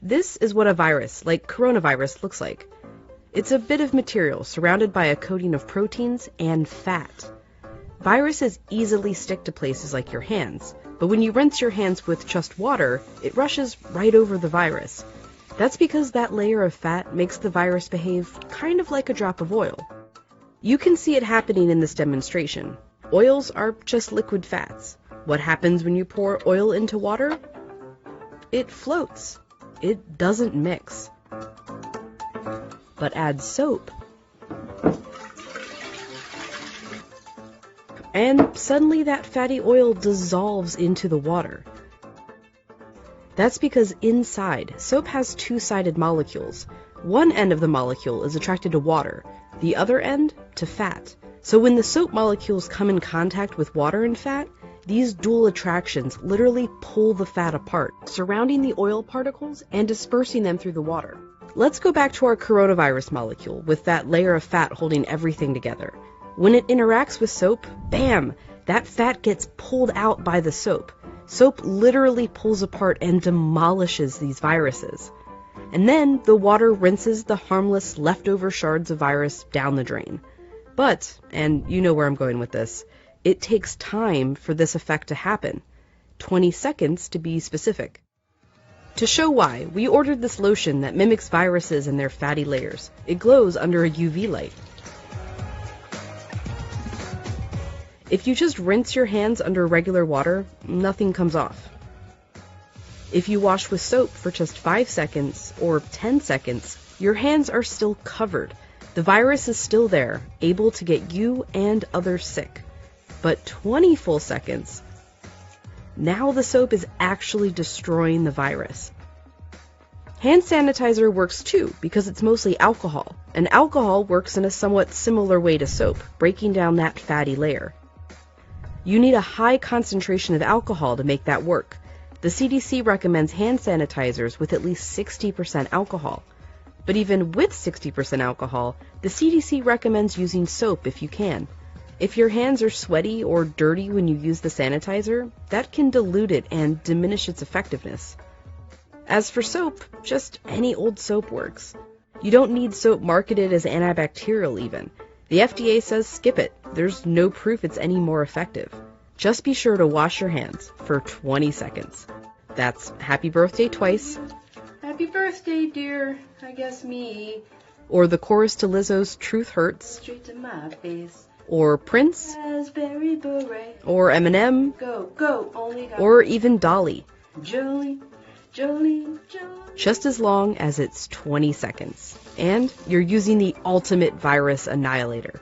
This is what a virus, like coronavirus, looks like. It's a bit of material surrounded by a coating of proteins and fat. Viruses easily stick to places like your hands, but when you rinse your hands with just water, it rushes right over the virus. That's because that layer of fat makes the virus behave kind of like a drop of oil. You can see it happening in this demonstration. Oils are just liquid fats. What happens when you pour oil into water? It floats. It doesn't mix. But add soap, and suddenly that fatty oil dissolves into the water. That's because inside, soap has two-sided molecules. One end of the molecule is attracted to water, the other end to fat. So when the soap molecules come in contact with water and fat, these dual attractions literally pull the fat apart, surrounding the oil particles and dispersing them through the water. Let's go back to our coronavirus molecule with that layer of fat holding everything together. When it interacts with soap, bam, that fat gets pulled out by the soap. Soap literally pulls apart and demolishes these viruses. And then the water rinses the harmless leftover shards of virus down the drain. But, and you know where I'm going with this, it takes time for this effect to happen. 20 seconds to be specific. To show why, we ordered this lotion that mimics viruses and their fatty layers. It glows under a UV light. If you just rinse your hands under regular water, nothing comes off. If you wash with soap for just 5 seconds or 10 seconds, your hands are still covered. The virus is still there, able to get you and others sick. But 20 full seconds, now the soap is actually destroying the virus. Hand sanitizer works too because it's mostly alcohol, and alcohol works in a somewhat similar way to soap, breaking down that fatty layer. You need a high concentration of alcohol to make that work. The CDC recommends hand sanitizers with at least 60% alcohol. But even with 60% alcohol, the CDC recommends using soap if you can. If your hands are sweaty or dirty when you use the sanitizer, that can dilute it and diminish its effectiveness. As for soap, just any old soap works. You don't need soap marketed as antibacterial even. The FDA says skip it. There's no proof it's any more effective. Just be sure to wash your hands for 20 seconds. That's happy birthday twice. Happy birthday, dear. I guess me. Or the chorus to Lizzo's Truth Hurts. Straight to my face. Or Prince. Raspberry beret. Or Eminem. Go, go, only got. Or even Dolly. Jolie, Jolie, Jolie. Just as long as it's 20 seconds. And you're using the ultimate virus annihilator.